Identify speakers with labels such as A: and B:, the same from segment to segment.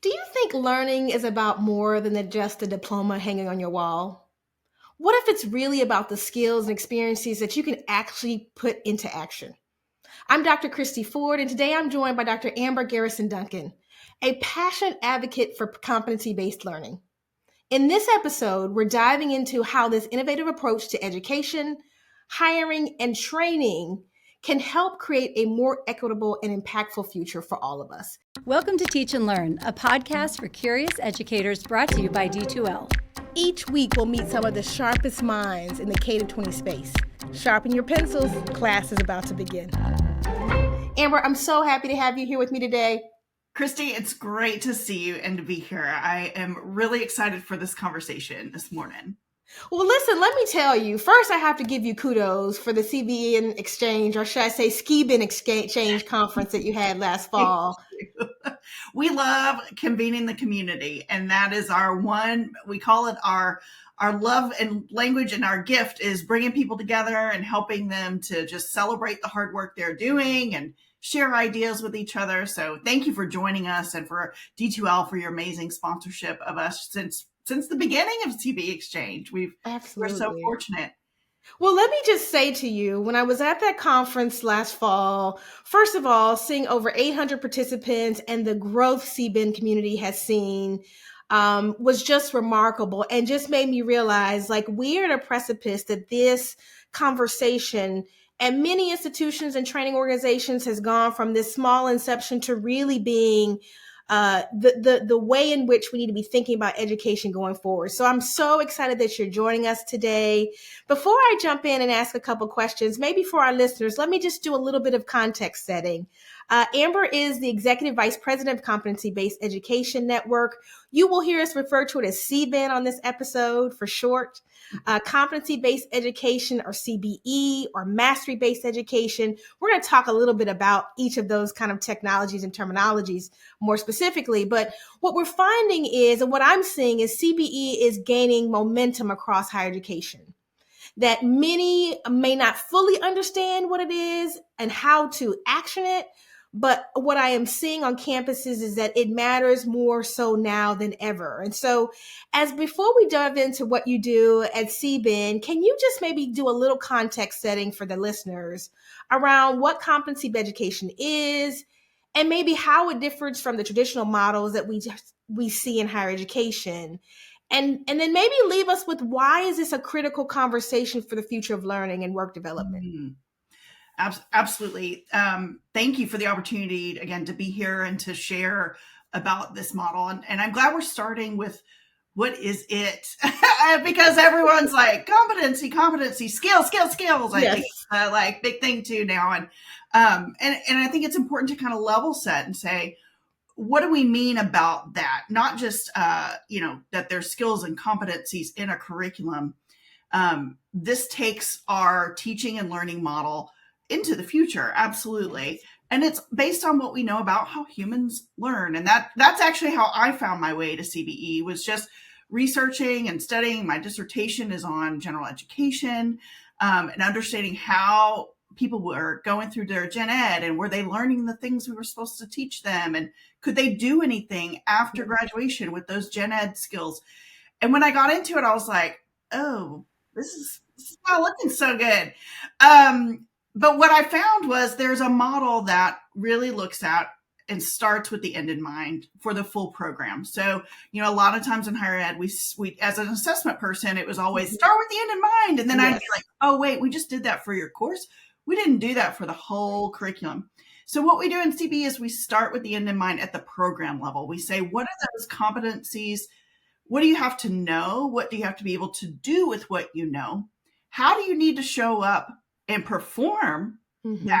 A: Do you think learning is about more than just a diploma hanging on your wall? What if it's really about the skills and experiences that you can actually put into action? I'm Dr. Cristi Ford, and today I'm joined by Dr. Garrison Duncan, a passionate advocate for competency-based learning. In this episode, we're diving into how this innovative approach to education, hiring, and training can help create a more equitable and impactful future for all of us.
B: Welcome to Teach and Learn, a podcast for curious educators brought to you by D2L.
A: Each week, we'll meet some of the sharpest minds in the K-20 space. Sharpen your pencils, class is about to begin. Amber, I'm so happy to have you here with me today.
C: Cristi, it's great to see you and to be here. I am really excited for this conversation this morning.
A: Well, listen, let me tell you. First, I have to give you kudos for the CBE and Exchange, or should I say C-BEN Exchange conference that you had last fall.
C: We love convening the community, and that is our one, we call it our love and language, and our gift is bringing people together and helping them to just celebrate the hard work they're doing and share ideas with each other. So thank you for joining us, and for D2L for your amazing sponsorship of us since the beginning of CBExchange. We're so fortunate.
A: Well, let me just say to you, when I was at that conference last fall, first of all, seeing over 800 participants and the growth C-BEN community has seen was just remarkable, and just made me realize, like, we're at a precipice that this conversation and many institutions and training organizations has gone from this small inception to really being the way in which we need to be thinking about education going forward. So I'm so excited that you're joining us today. Before I jump in and ask a couple questions, maybe for our listeners, let me just do a little bit of context setting. Amber is the Executive Vice President of Competency-Based Education Network. You will hear us refer to it as C-BEN on this episode for short. Competency-based education, or CBE, or mastery-based education. We're going to talk a little bit about each of those kind of technologies and terminologies more specifically. But what we're finding is, and what I'm seeing is, CBE is gaining momentum across higher education. That many may not fully understand what it is and how to action it. But what I am seeing on campuses is that it matters more so now than ever. And so, before we dive into what you do at C-BEN, can you just maybe do a little context setting for the listeners around what competency-based education is, and maybe how it differs from the traditional models that we see in higher education? And then maybe leave us with, why is this a critical conversation for the future of learning and work development?
C: Mm-hmm. Absolutely. Thank you for the opportunity again to be here and to share about this model. And I'm glad we're starting with, what is it? Because everyone's like, competency, skills. I
A: Yes.
C: think it's like big thing too now. And I think it's important to kind of level set and say, what do we mean about that? Not just, that there's skills and competencies in a curriculum. This takes our teaching and learning model into the future. Absolutely. And it's based on what we know about how humans learn. And that's actually how I found my way to CBE, was just researching and studying. My dissertation is on general education, and understanding how people were going through their gen ed, and were they learning the things we were supposed to teach them? And could they do anything after graduation with those gen ed skills? And when I got into it, I was like, oh, this is not looking so good. But what I found was there's a model that really looks at and starts with the end in mind for the full program. So, a lot of times in higher ed, we as an assessment person, it was always start with the end in mind. And then I'd be like, oh, wait, we just did that for your course. We didn't do that for the whole curriculum. So what we do in CBE is we start with the end in mind at the program level. We say, what are those competencies? What do you have to know? What do you have to be able to do with what you know? How do you need to show up and perform that?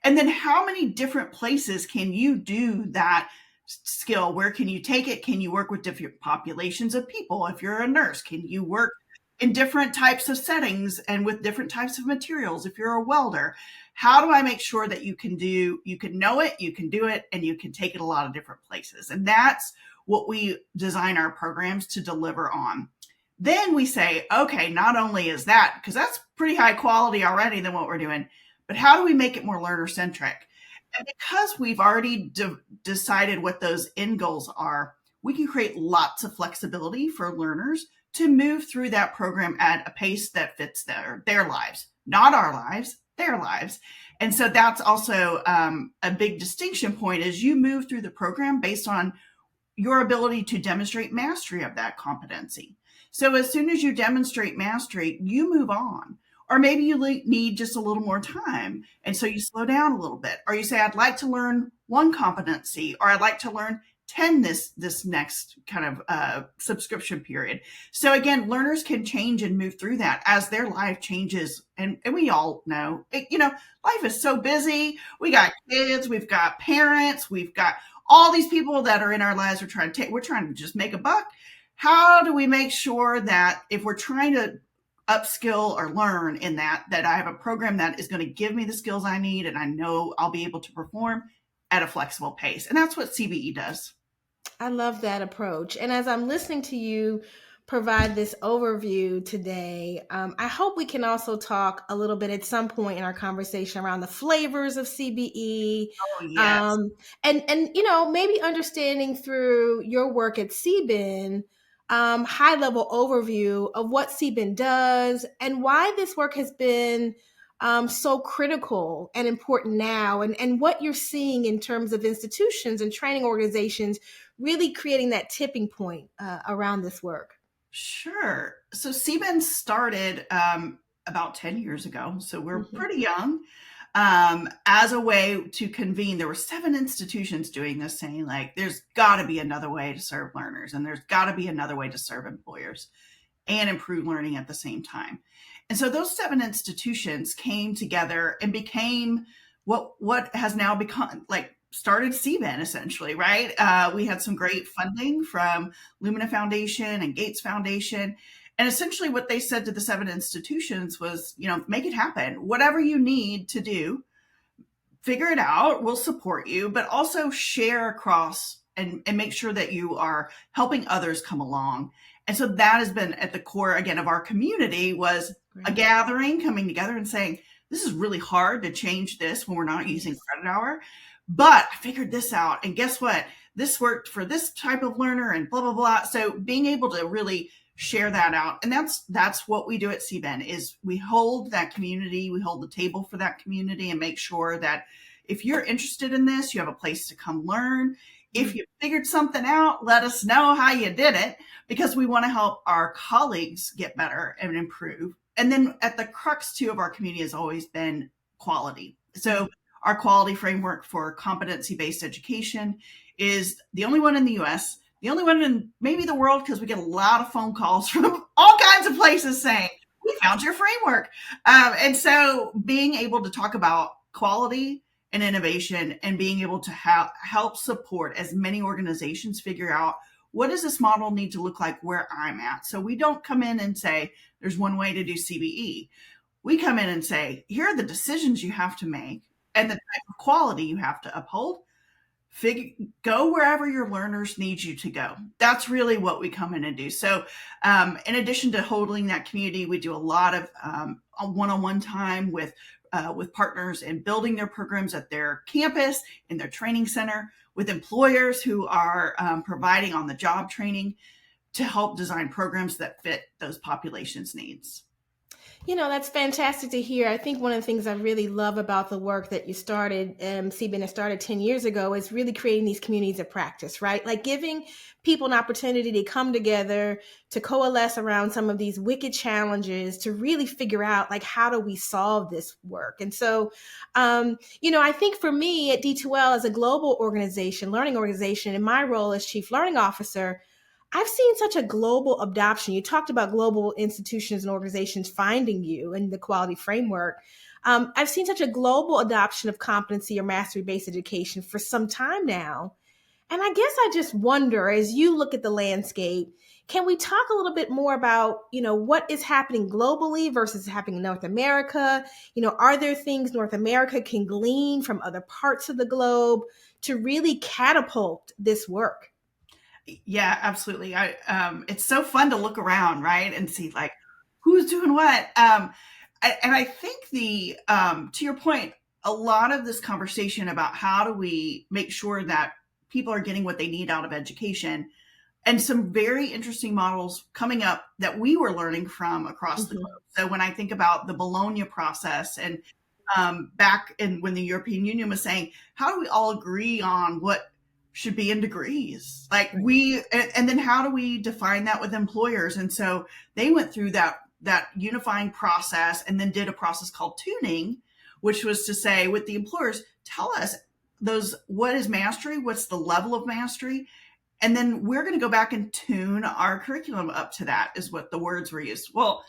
C: And then how many different places can you do that skill? Where can you take it? Can you work with different populations of people? If you're a nurse, can you work in different types of settings and with different types of materials? If you're a welder, how do I make sure that you can know it, you can do it, and you can take it a lot of different places? And that's what we design our programs to deliver on. Then we say, okay, not only is that, because that's pretty high quality already than what we're doing, but how do we make it more learner centric? And because we've already decided what those end goals are, we can create lots of flexibility for learners to move through that program at a pace that fits their lives, not our lives, their lives. And so that's also a big distinction point as you move through the program based on your ability to demonstrate mastery of that competency. So as soon as you demonstrate mastery, you move on. Or maybe you need just a little more time. And so you slow down a little bit. Or you say, I'd like to learn one competency, or I'd like to learn 10 this next kind of subscription period. So again, learners can change and move through that as their life changes. And we all know, life is so busy. We got kids, we've got parents, we've got all these people that are in our lives. We're trying to just make a buck. How do we make sure that if we're trying to upskill or learn in that I have a program that is going to give me the skills I need and I know I'll be able to perform at a flexible pace? And that's what CBE does.
A: I love that approach. And as I'm listening to you provide this overview today, I hope we can also talk a little bit at some point in our conversation around the flavors of CBE.
C: Oh, yes.
A: And maybe understanding through your work at C-BEN, high level overview of what C-BEN does and why this work has been so critical and important now, and what you're seeing in terms of institutions and training organizations really creating that tipping point around this work.
C: Sure. So CBEN started about 10 years ago. So we're pretty young. As a way to convene, there were 7 institutions doing this, saying like, there's got to be another way to serve learners, and there's got to be another way to serve employers and improve learning at the same time. And so those 7 institutions came together and became what has now become started CBEN essentially, right? We had some great funding from Lumina Foundation and Gates Foundation. And essentially what they said to the 7 institutions was, make it happen. Whatever you need to do, figure it out. We'll support you, but also share across and make sure that you are helping others come along. And so that has been at the core, again, of our community, was a gathering, coming together and saying, this is really hard to change this when we're not using credit hour. But I figured this out. And guess what? This worked for this type of learner and blah, blah, blah. So being able to really share that out. And that's what we do at CBEN, is we hold that community, we hold the table for that community and make sure that if you're interested in this, you have a place to come learn. If you figured something out, let us know how you did it, because we want to help our colleagues get better and improve. And then at the crux too of our community has always been quality. So our quality framework for competency-based education is the only one in the US, the only one in maybe the world, because we get a lot of phone calls from all kinds of places saying, we found your framework. And so being able to talk about quality and innovation and being able to help support as many organizations figure out, what does this model need to look like where I'm at? So we don't come in and say, there's one way to do CBE. We come in and say, here are the decisions you have to make and the type of quality you have to uphold. Go wherever your learners need you to go. That's really what we come in and do. So in addition to holding that community, we do a lot of one-on-one time with partners and building their programs at their campus, in their training center, with employers who are providing on-the-job training to help design programs that fit those populations' needs.
A: That's fantastic to hear. I think one of the things I really love about the work that you started, CBEN has started 10 years ago, is really creating these communities of practice, right? Like giving people an opportunity to come together, to coalesce around some of these wicked challenges, to really figure out, like, how do we solve this work? And so, I think for me at D2L, as a global organization, learning organization, in my role as Chief Learning Officer, I've seen such a global adoption. You talked about global institutions and organizations finding you in the quality framework. I've seen such a global adoption of competency or mastery-based education for some time now. And I guess I just wonder, as you look at the landscape, can we talk a little bit more about, what is happening globally versus happening in North America? Are there things North America can glean from other parts of the globe to really catapult this work?
C: Yeah, absolutely. It's so fun to look around, right, and see like who's doing what. And I think to your point, a lot of this conversation about how do we make sure that people are getting what they need out of education, and some very interesting models coming up that we were learning from across the globe. So when I think about the Bologna process, and back in when the European Union was saying, how do we all agree on what should be in degrees? Like and then how do we define that with employers? And so they went through that unifying process, and then did a process called tuning, which was to say with the employers, tell us what is mastery, what's the level of mastery, and then we're going to go back and tune our curriculum up to that, is what the words were used. Well,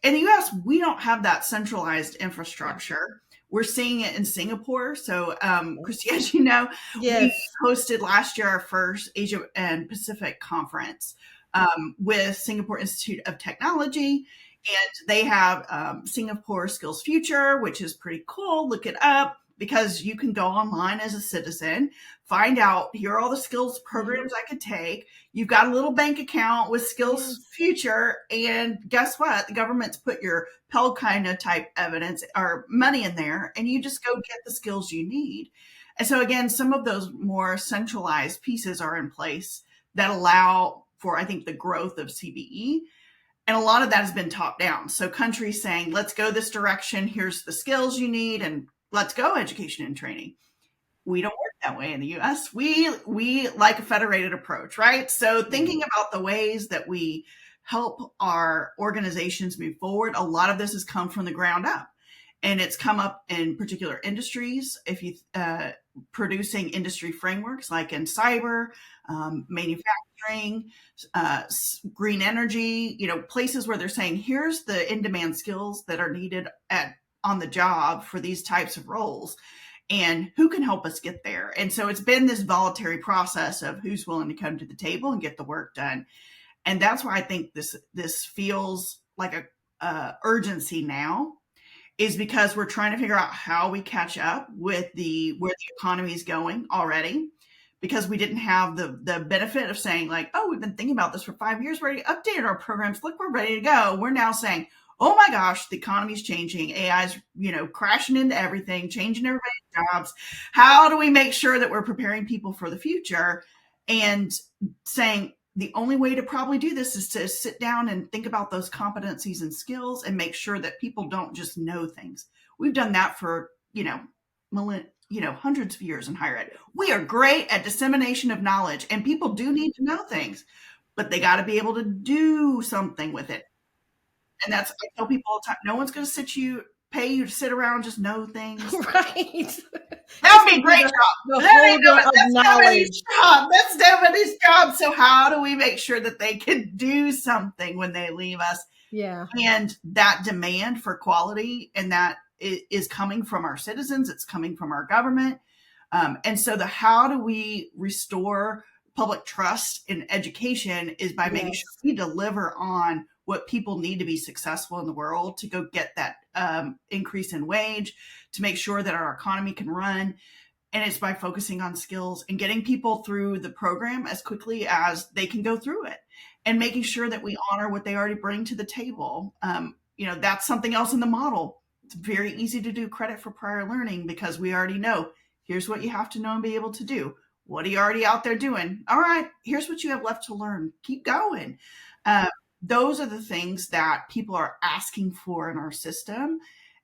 C: in the US, we don't have that centralized infrastructure. We're seeing it in Singapore. So, Cristi, as you know, we hosted last year our first Asia and Pacific conference with Singapore Institute of Technology. And they have Singapore Skills Future, which is pretty cool. Look it up, because you can go online as a citizen, find out, here are all the skills programs I could take. You've got a little bank account with Skills Future, and guess what? The government's put your Pell kind of type evidence or money in there, and you just go get the skills you need. And so again, some of those more centralized pieces are in place that allow for, I think, the growth of CBE. And a lot of that has been top down. So countries saying, let's go this direction. Here's the skills you need, and let's go education and training. We don't work that way in the US. We like a federated approach, right? So thinking about the ways that we help our organizations move forward, a lot of this has come from the ground up. And it's come up in particular industries. If you producing industry frameworks like in cyber, manufacturing, green energy, places where they're saying, here's the in-demand skills that are needed on the job for these types of roles, and who can help us get there. And so it's been this voluntary process of who's willing to come to the table and get the work done. And that's why I think this feels like a urgency now, is because we're trying to figure out how we catch up with where the economy is going already, because we didn't have the benefit of saying like, oh, we've been thinking about this for 5 years, we already updated our programs, look, we're ready to go. We're now saying, oh my gosh, the economy's changing. AI's, crashing into everything, changing everybody's jobs. How do we make sure that we're preparing people for the future? And saying the only way to probably do this is to sit down and think about those competencies and skills and make sure that people don't just know things. We've done that for, hundreds of years in higher ed. We are great at dissemination of knowledge, and people do need to know things, but they got to be able to do something with it. And I tell people all the time, no one's going to pay you to sit around and just know things.
A: Right.
C: That would be a great job. That's nobody's job. So how do we make sure that they can do something when they leave us?
A: Yeah.
C: And that demand for quality, and that is coming from our citizens. It's coming from our government. And so how do we restore public trust in education is by making sure we deliver on what people need to be successful in the world, to go get that increase in wage, to make sure that our economy can run. And it's by focusing on skills and getting people through the program as quickly as they can go through it, and making sure that we honor what they already bring to the table. That's something else in the model. It's very easy to do credit for prior learning, because we already know, here's what you have to know and be able to do. What are you already out there doing? All right, here's what you have left to learn. Keep going. Those are the things that people are asking for in our system,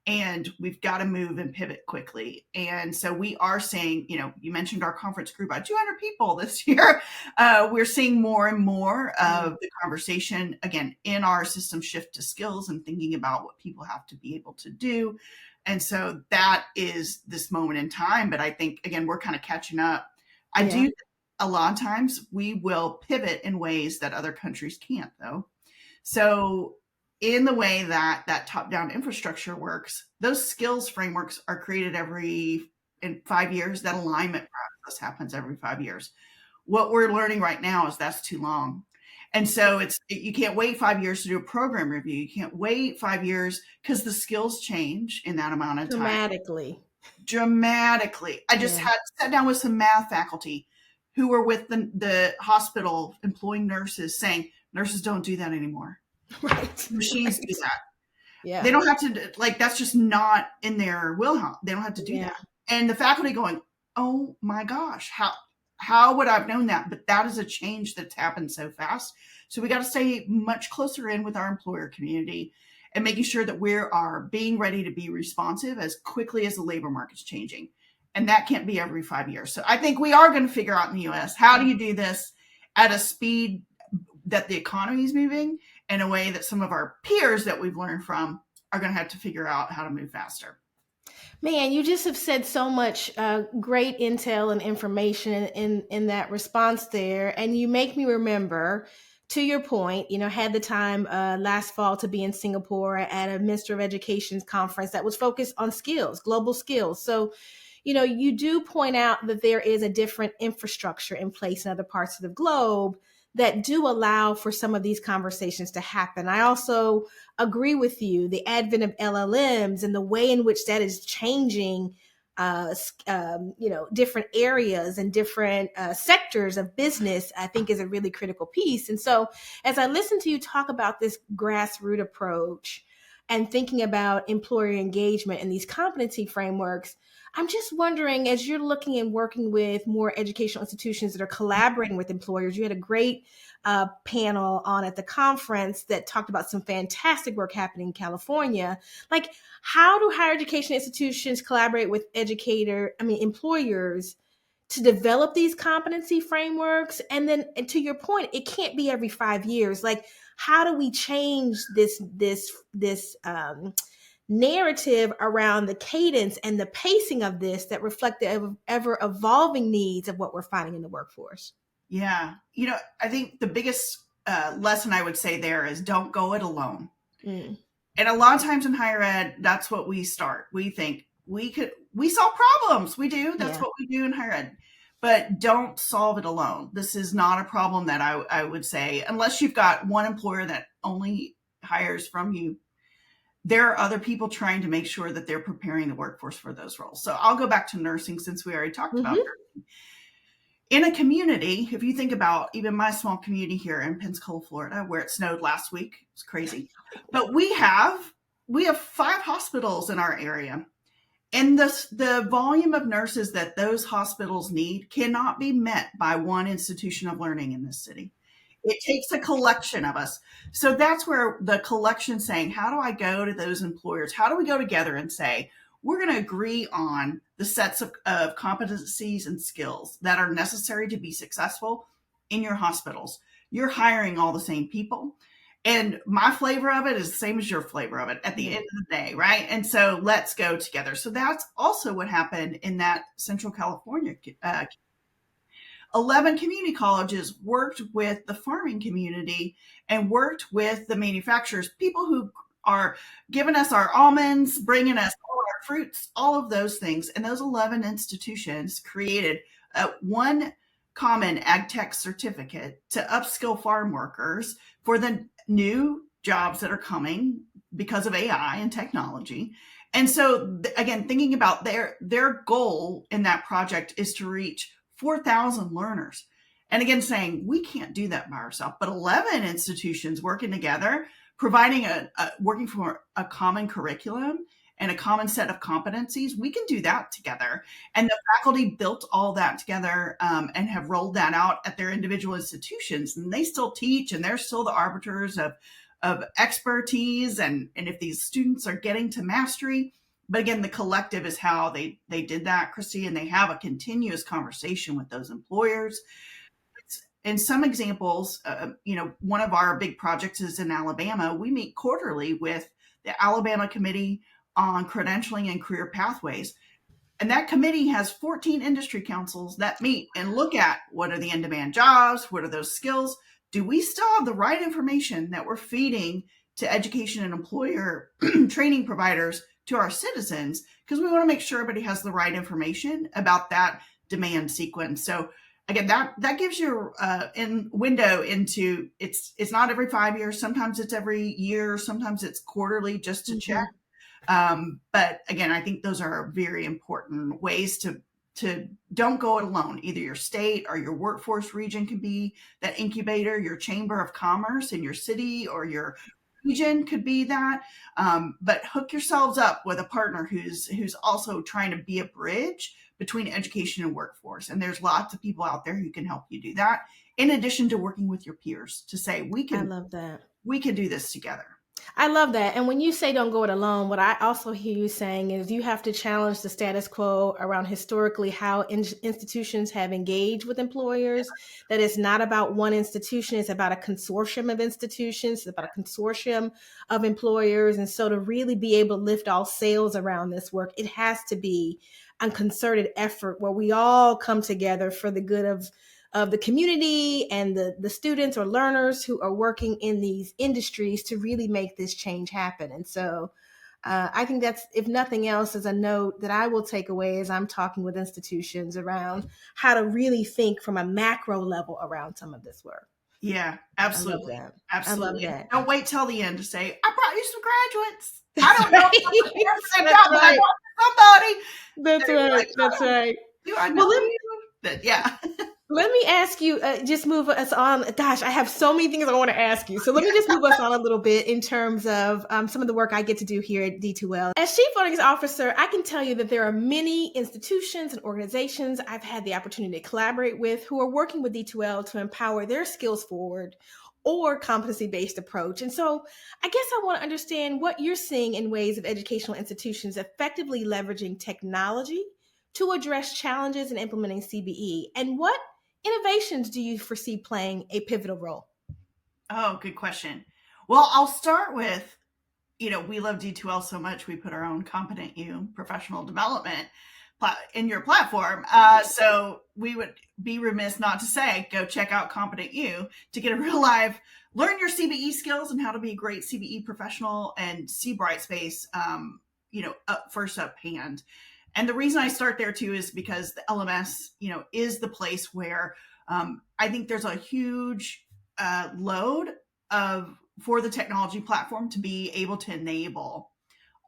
C: and we've got to move and pivot quickly. And so we are seeing, you mentioned our conference grew by 200 people this year. We're seeing more and more of the conversation, again, in our system shift to skills and thinking about what people have to be able to do. And so that is this moment in time. But I think, again, we're kind of catching up. I do think a lot of times we will pivot in ways that other countries can't, though. So in the way that top-down infrastructure works, those skills frameworks are created in 5 years. That alignment process happens every 5 years. What we're learning right now is that's too long. And so you can't wait 5 years to do a program review. You can't wait 5 years, because the skills change in that amount of time. Dramatically. I just sat down with some math faculty who were with the hospital employing nurses, saying, nurses don't do that anymore.
A: Right.
C: Machines do that. They
A: Yeah.
C: don't have to, like, that's just not in their wheelhouse. They don't have to do
A: Yeah.
C: that. And the faculty going, oh my gosh, how would I have known that? But that is a change that's happened so fast. So we got to stay much closer in with our employer community and making sure that we are being ready to be responsive as quickly as the labor market's changing. And that can't be every 5 years. So I think we are going to figure out in the US, how do you do this at a speed that the economy is moving, in a way that some of our peers that we've learned from are going to have to figure out how to move faster.
A: Man, you just have said so much great intel and information in that response there, and you make me remember. To your point, had the time last fall to be in Singapore at a Minister of Education's conference that was focused on skills, global skills. So, you do point out that there is a different infrastructure in place in other parts of the globe that do allow for some of these conversations to happen. I also agree with you. The advent of LLMs and the way in which that is changing, different areas and different sectors of business, I think is a really critical piece. And so, as I listen to you talk about this grassroots approach and thinking about employer engagement and these competency frameworks, I'm just wondering, as you're looking and working with more educational institutions that are collaborating with employers, you had a great panel on at the conference that talked about some fantastic work happening in California. Like, how do higher education institutions collaborate with employers to develop these competency frameworks? And to your point, it can't be every 5 years. Like, how do we change this narrative around the cadence and the pacing of this that reflect the ever evolving needs of what we're finding in the workforce?
C: Yeah. I think the biggest lesson I would say there is don't go it alone.
A: Mm.
C: And a lot of times in higher ed, that's what we start. We think we solve problems. We do. That's what we do in higher ed. But don't solve it alone. This is not a problem that I would say, unless you've got one employer that only hires from you, there are other people trying to make sure that they're preparing the workforce for those roles. So I'll go back to nursing, since we already talked about nursing. In a community, if you think about even my small community here in Pensacola, Florida, where it snowed last week, it's crazy. But we have 5 hospitals in our area. And the volume of nurses that those hospitals need cannot be met by one institution of learning in this city. It takes a collection of us. So that's where the collection saying, how do I go to those employers? How do we go together and say, we're going to agree on the sets of competencies and skills that are necessary to be successful in your hospitals? You're hiring all the same people. And my flavor of it is the same as your flavor of it at the end of the day, right? And so let's go together. So that's also what happened in that Central California 11 community colleges worked with the farming community and worked with the manufacturers, people who are giving us our almonds, bringing us all our fruits, all of those things. And those 11 institutions created one common ag tech certificate to upskill farm workers for the new jobs that are coming because of AI and technology. And so again, thinking about their goal in that project is to reach 4,000 learners. And again, saying we can't do that by ourselves, but 11 institutions working together, providing working for a common curriculum and a common set of competencies, we can do that together. And the faculty built all that together and have rolled that out at their individual institutions. And they still teach, and they're still the arbiters of expertise. And if these students are getting to mastery, but again, the collective is how they did that, Cristi, and they have a continuous conversation with those employers. In some examples, one of our big projects is in Alabama. We meet quarterly with the Alabama Committee on Credentialing and Career Pathways. And that committee has 14 industry councils that meet and look at what are the in-demand jobs, what are those skills, do we still have the right information that we're feeding to education and employer training providers to our citizens, because we want to make sure everybody has the right information about that demand sequence. So again, that gives you in window into it's not every 5 years. Sometimes it's every year. Sometimes it's quarterly, just to check. But again, I think those are very important ways to don't go it alone. Either your state or your workforce region can be that incubator, your chamber of commerce in your city or your Region could be that. But hook yourselves up with a partner who's also trying to be a bridge between education and workforce. And there's lots of people out there who can help you do that, in addition to working with your peers to say,
A: I love that.
C: we can do this together.
A: I love that. And when you say don't go it alone, what I also hear you saying is you have to challenge the status quo around historically how institutions have engaged with employers, that it's not about one institution, it's about a consortium of institutions, it's about a consortium of employers. And so to really be able to lift all sails around this work, it has to be a concerted effort where we all come together for the good of the community and the students or learners who are working in these industries to really make this change happen. And so I think that's, if nothing else, is a note that I will take away as I'm talking with institutions around how to really think from a macro level around some of this work.
C: Yeah, absolutely.
A: I love that.
C: Absolutely.
A: I love that.
C: Don't wait till the end to say, I brought you some graduates. I don't know if
A: That's right.
C: somebody.
A: That's right.
C: Like,
A: That's right.
C: Do I know you? But yeah.
A: Let me ask you, just move us on. Gosh, I have so many things I want to ask you. So let me just move us on a little bit in terms of some of the work I get to do here at D2L. As Chief Learning Officer, I can tell you that there are many institutions and organizations I've had the opportunity to collaborate with who are working with D2L to empower their skills forward or competency-based approach. And so I guess I want to understand what you're seeing in ways of educational institutions effectively leveraging technology to address challenges in implementing CBE, and what innovations do you foresee playing a pivotal role?
C: Oh, good question. Well, I'll start with, we love D2L so much, we put our own Competent U professional development in your platform. So we would be remiss not to say, go check out Competent U to get a real live, learn your CBE skills and how to be a great CBE professional and see Brightspace, first up hand. And the reason I start there too is because the LMS, is the place where I think there's a huge load for the technology platform to be able to enable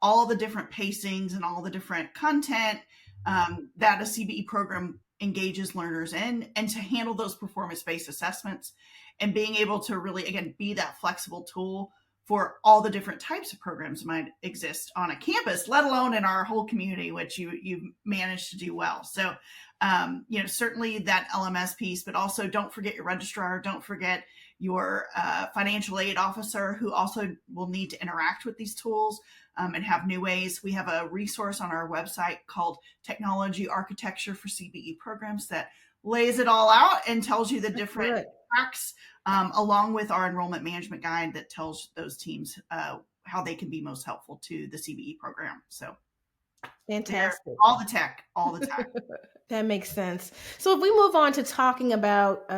C: all the different pacings and all the different content that a CBE program engages learners in, and to handle those performance-based assessments and being able to really, again, be that flexible tool for all the different types of programs that might exist on a campus, let alone in our whole community, which you've managed to do well. So, certainly that LMS piece, but also don't forget your registrar, don't forget your financial aid officer, who also will need to interact with these tools and have new ways. We have a resource on our website called Technology Architecture for CBE Programs that lays it all out and tells you the different tracks, along with our enrollment management guide that tells those teams how they can be most helpful to the CBE program. So
A: fantastic.
C: All the tech.
A: That makes sense. So if we move on to talking about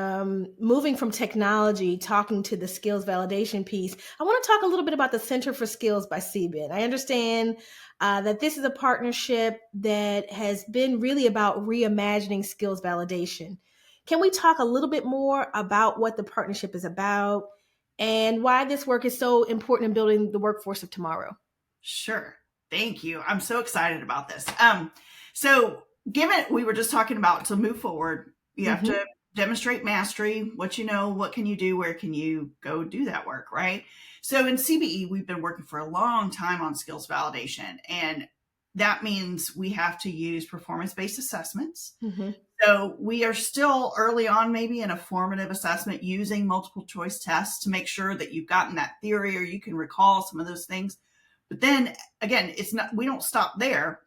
A: moving from technology, talking to the skills validation piece, I want to talk a little bit about the Center for Skills by C-BEN. I understand that this is a partnership that has been really about reimagining skills validation. Can we talk a little bit more about what the partnership is about and why this work is so important in building the workforce of tomorrow?
C: Sure. Thank you. I'm so excited about this. So given we were just talking about, to move forward, you have to demonstrate mastery, what you know, what can you do, where can you go do that work, right? So in CBE, we've been working for a long time on skills validation, and that means we have to use performance-based assessments. So we are still early on, maybe in a formative assessment, using multiple choice tests to make sure that you've gotten that theory or you can recall some of those things. But then again, we don't stop there.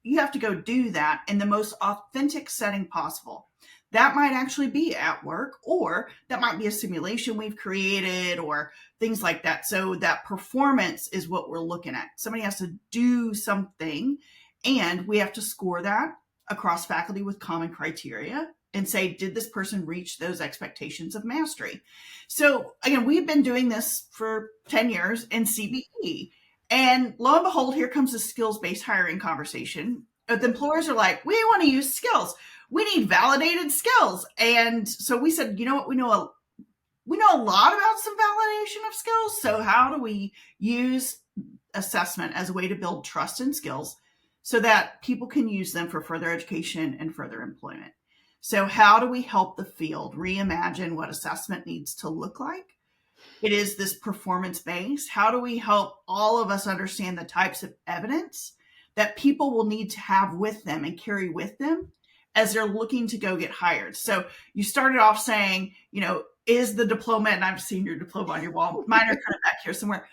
C: You have to go do that in the most authentic setting possible. That might actually be at work, or that might be a simulation we've created, or things like that. So that performance is what we're looking at. Somebody has to do something, and we have to score that across faculty with common criteria and say, did this person reach those expectations of mastery? So again, we've been doing this for 10 years in CBE. And lo and behold, here comes the skills-based hiring conversation. The employers are like, we want to use skills. We need validated skills. And so we said, you know what? We know a lot about some validation of skills. So how do we use assessment as a way to build trust in skills so that people can use them for further education and further employment? So how do we help the field reimagine what assessment needs to look like It is this performance based. How do we help all of us understand the types of evidence that people will need to have with them and carry with them as they're looking to go get hired? So you started off saying, is the diploma, and I've seen your diploma on your wall, mine are kind of back here somewhere.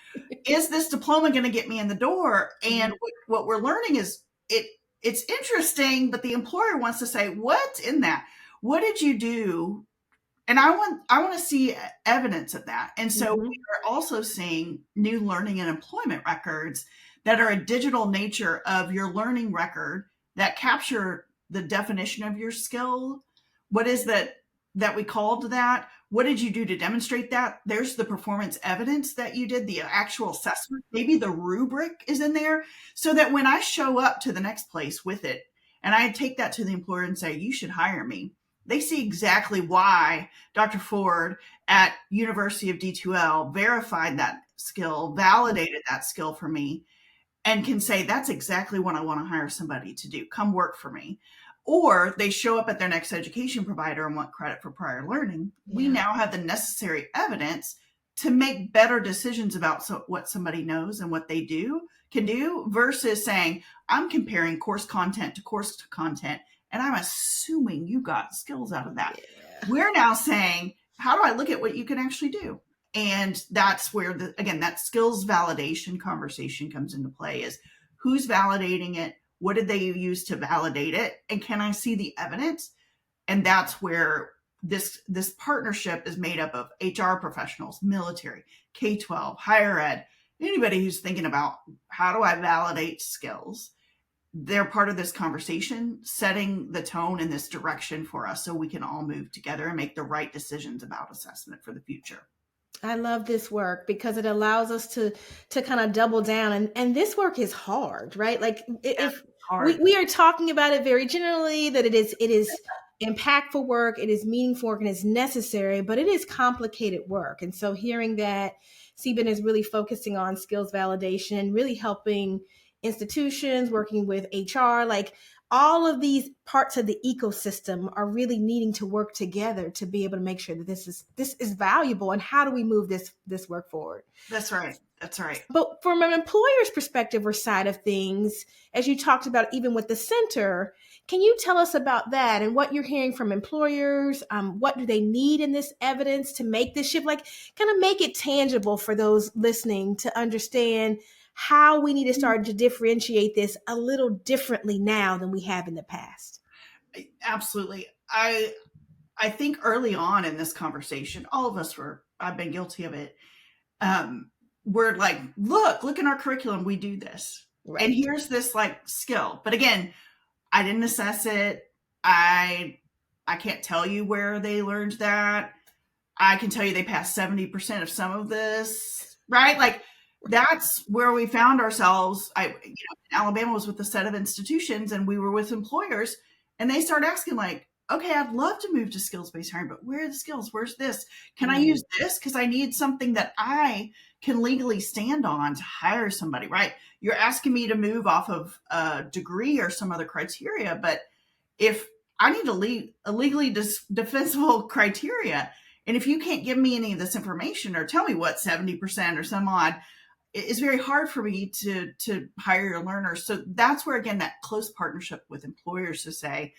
C: Is this diploma going to get me in the door? And what we're learning is it's interesting, but the employer wants to say, what's in that? What did you do? And I want to see evidence of that. And so we are also seeing new learning and employment records that are a digital nature of your learning record that capture the definition of your skill. What is that we called that? What did you do to demonstrate that? There's the performance evidence that you did, the actual assessment. Maybe the rubric is in there, so that when I show up to the next place with it and I take that to the employer and say, you should hire me, they see exactly why Dr. Ford at University of D2L verified that skill, validated that skill for me, and can say, that's exactly what I want to hire somebody to do. Come work for me. Or they show up at their next education provider and want credit for prior learning. Yeah. We now have the necessary evidence to make better decisions about what somebody knows and what they can do, versus saying, I'm comparing course content to course content, and I'm assuming you got skills out of that. Yeah. We're now saying, how do I look at what you can actually do? And that's where, that skills validation conversation comes into play, is who's validating it? What did they use to validate it? And can I see the evidence? And that's where this partnership is made up of HR professionals, military, K-12, higher ed, anybody who's thinking about, how do I validate skills? They're part of this conversation, setting the tone in this direction for us so we can all move together and make the right decisions about assessment for the future.
A: I love this work because it allows us to kind of double down, and this work is hard, right? Like if we are talking about it very generally, that it is impactful work, it is meaningful work, and it's necessary, but it is complicated work. And so hearing that C-BEN is really focusing on skills validation, really helping institutions, working with HR, like all of these parts of the ecosystem are really needing to work together to be able to make sure that this is valuable. And how do we move this work forward?
C: That's right. That's right.
A: But from an employer's perspective or side of things, as you talked about, even with the center, can you tell us about that and what you're hearing from employers? What do they need in this evidence to make this shift? Like, kind of make it tangible for those listening to understand how we need to start to differentiate this a little differently now than we have in the past.
C: Absolutely. I think early on in this conversation, all of us I've been guilty of it. We're like, look in our curriculum, we do this. Right. And here's this like skill. But again, I didn't assess it. I can't tell you where they learned that. I can tell you they passed 70% of some of this, right? Like, that's where we found ourselves. Alabama was with a set of institutions, and we were with employers, and they started asking, like, okay, I'd love to move to skills-based hiring, but where are the skills? Where's this? Can I use this? Because I need something that I can legally stand on to hire somebody, right? You're asking me to move off of a degree or some other criteria, but if I need a legally defensible criteria, and if you can't give me any of this information or tell me what 70% or some odd, it's very hard for me to hire your learners. So that's where, again, that close partnership with employers to say,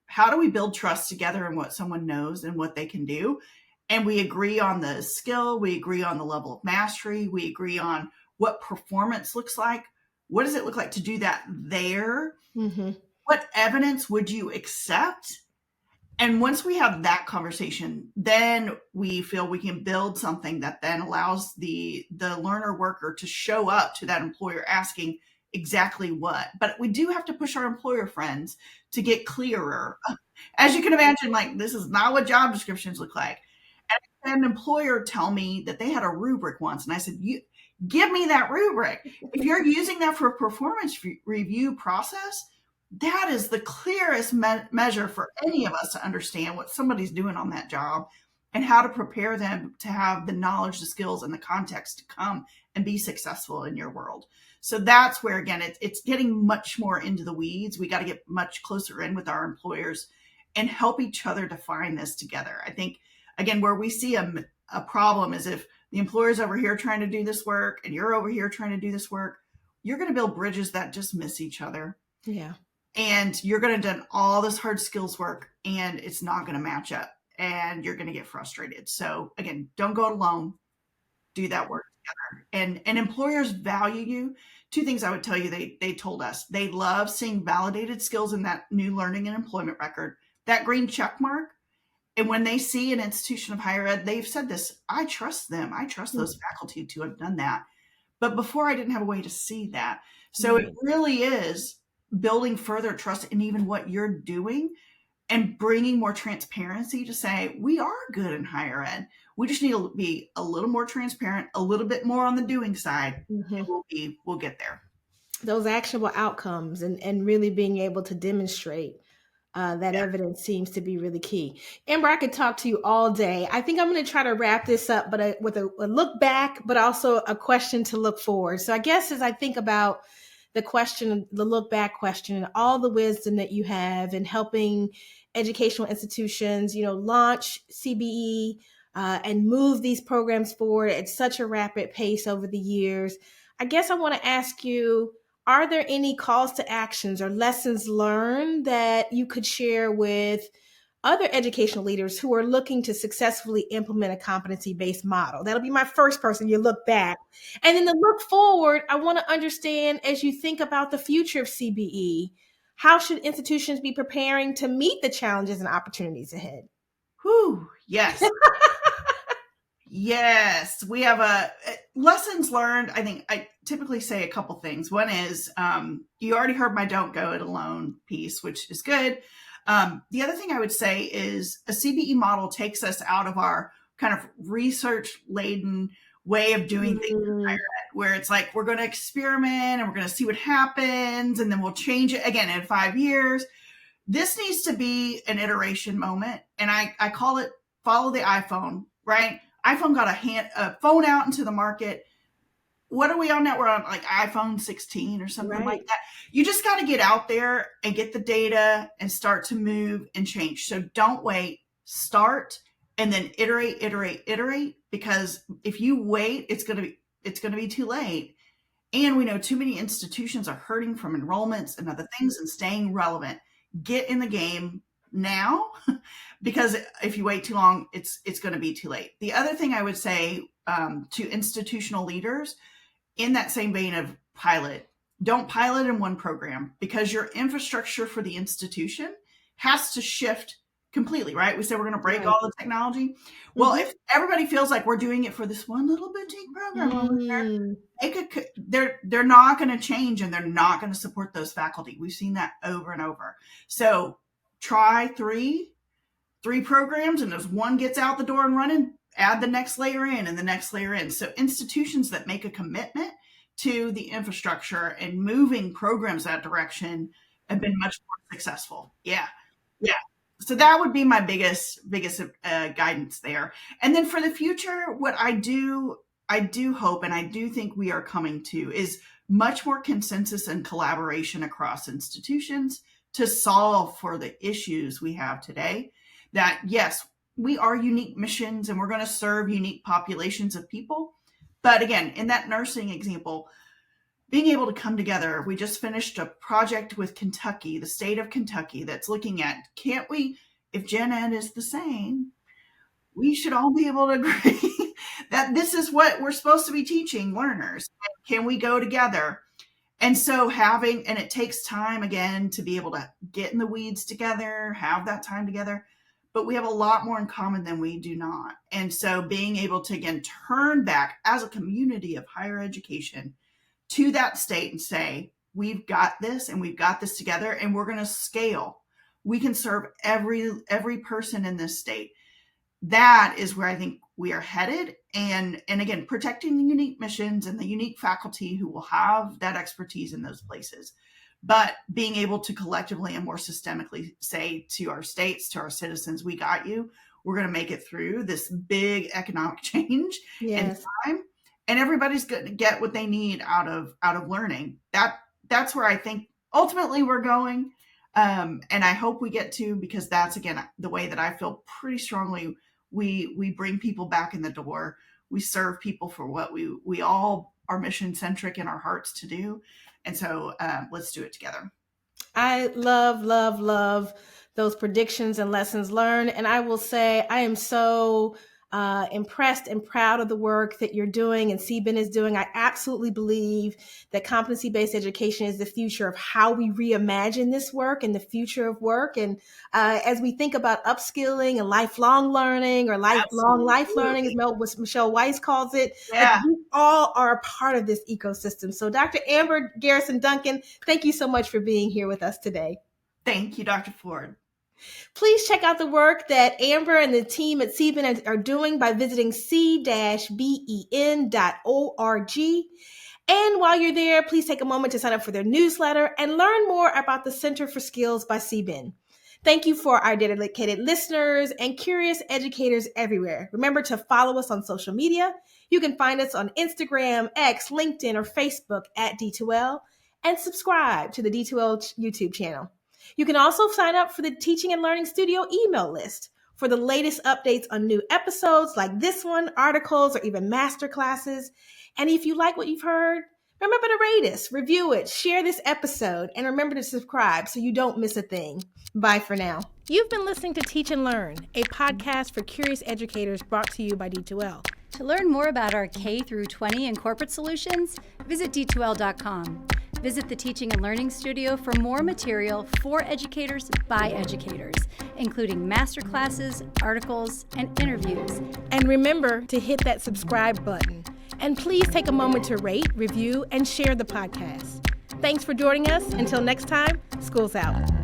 C: how do we build trust together in what someone knows and what they can do? And we agree on the skill, we agree on the level of mastery, we agree on what performance looks like. What does it look like to do that there? Mm-hmm. What evidence would you accept? And once we have that conversation, then we feel we can build something that then allows the learner worker to show up to that employer asking exactly what. But we do have to push our employer friends to get clearer. As you can imagine, like, this is not what job descriptions look like. And I had an employer tell me that they had a rubric once. And I said, you give me that rubric. If you're using that for a performance review process, that is the clearest measure for any of us to understand what somebody's doing on that job and how to prepare them to have the knowledge, the skills, and the context to come and be successful in your world. So that's where, again, it's getting much more into the weeds. We got to get much closer in with our employers and help each other define this together. I think, again, where we see a problem is if the employer's over here trying to do this work and you're over here trying to do this work, you're going to build bridges that just miss each other.
A: Yeah.
C: And you're going to do all this hard skills work and it's not going to match up and you're going to get frustrated. So again, don't go it alone. Do that work together. And employers value you. Two things I would tell you they told us. They love seeing validated skills in that new learning and employment record, that green check mark. And when they see an institution of higher ed, they've said this, I trust them. I trust those faculty to have done that. But before I didn't have a way to see that. So it really is building further trust in even what you're doing and bringing more transparency to say, we are good in higher ed. We just need to be a little more transparent, a little bit more on the doing side, and we'll get there.
A: Those actionable outcomes and really being able to demonstrate that evidence seems to be really key. Amber, I could talk to you all day. I think I'm going to try to wrap this up, but with a look back, but also a question to look forward. So I guess as I think about the question, the look back question, and all the wisdom that you have in helping educational institutions, launch CBE and move these programs forward at such a rapid pace over the years, I guess I want to ask you, are there any calls to actions or lessons learned that you could share with other educational leaders who are looking to successfully implement a competency-based model? That'll be my first person. You look back. And then to look forward, I want to understand, as you think about the future of CBE, how should institutions be preparing to meet the challenges and opportunities ahead?
C: Yes. Yes, we have lessons learned. I think I typically say a couple things. One is you already heard my don't go it alone piece, which is good. The other thing I would say is a CBE model takes us out of our kind of research-laden way of doing things in higher ed, where it's like we're going to experiment and we're going to see what happens, and then we'll change it again in 5 years. This needs to be an iteration moment, and I call it follow the iPhone, right? iPhone got a phone out into the market. What are we on now? We're on like iPhone 16 or something like that. You just got to get out there and get the data and start to move and change. So don't wait, start and then iterate, because if you wait, it's going to be too late. And we know too many institutions are hurting from enrollments and other things and staying relevant. Get in the game now, because if you wait too long, it's going to be too late. The other thing I would say to institutional leaders, in that same vein of pilot, don't pilot in one program, because your infrastructure for the institution has to shift completely, right? We said we're going to break all the technology. Well, if everybody feels like we're doing it for this one little boutique program, they're not going to change, and they're not going to support those faculty. We've seen that over and over. So try three programs, and as one gets out the door and running, add the next layer in and the next layer in. So institutions that make a commitment to the infrastructure and moving programs that direction have been much more successful. Yeah. So that would be my biggest guidance there. And then for the future, what I do hope, and I do think we are coming to, is much more consensus and collaboration across institutions to solve for the issues we have today. That yes, we are unique missions and we're going to serve unique populations of people. But again, in that nursing example, being able to come together, we just finished a project with Kentucky, the state of Kentucky, that's looking at, can't we, if gen ed is the same, we should all be able to agree that this is what we're supposed to be teaching learners. Can we go together? And so and it takes time, again, to be able to get in the weeds together, have that time together. But we have a lot more in common than we do not. And so being able to, again, turn back as a community of higher education to that state and say, we've got this and we've got this together and we're going to scale. We can serve every person in this state. That is where I think we are headed. And again, protecting the unique missions and the unique faculty who will have that expertise in those places. But being able to collectively and more systemically say to our states, to our citizens, we got you. We're going to make it through this big economic change in time. And everybody's going to get what they need out of learning. That's where I think ultimately we're going. And I hope we get to, because that's, again, the way that I feel pretty strongly we bring people back in the door we serve people for what we all are mission centric in our hearts to do. And so let's do it together.
A: I love, love, love those predictions and lessons learned. And I will say, I am so impressed and proud of the work that you're doing and C-BEN is doing. I absolutely believe that competency-based education is the future of how we reimagine this work and the future of work. And as we think about upskilling and lifelong learning or lifelong life learning, as Michelle Weiss calls it, like we all are a part of this ecosystem. So Dr. Amber Garrison Duncan, thank you so much for being here with us today.
C: Thank you, Dr. Ford.
A: Please check out the work that Amber and the team at C-BEN are doing by visiting c-ben.org. And while you're there, please take a moment to sign up for their newsletter and learn more about the Center for Skills by C-BEN. Thank you for our dedicated listeners and curious educators everywhere. Remember to follow us on social media. You can find us on Instagram, X, LinkedIn, or Facebook at D2L, and subscribe to the D2L YouTube channel. You can also sign up for the Teaching and Learning Studio email list for the latest updates on new episodes like this one, articles, or even masterclasses. And if you like what you've heard, remember to rate us, review it, share this episode, and remember to subscribe so you don't miss a thing. Bye for now. You've been listening to Teach and Learn, a podcast for curious educators brought to you by D2L.
B: To learn more about our K through 20 and corporate solutions, visit d2l.com. Visit the Teaching and Learning Studio for more material for educators by educators, including masterclasses, articles, and interviews.
A: And remember to hit that subscribe button. And please take a moment to rate, review, and share the podcast. Thanks for joining us. Until next time, school's out.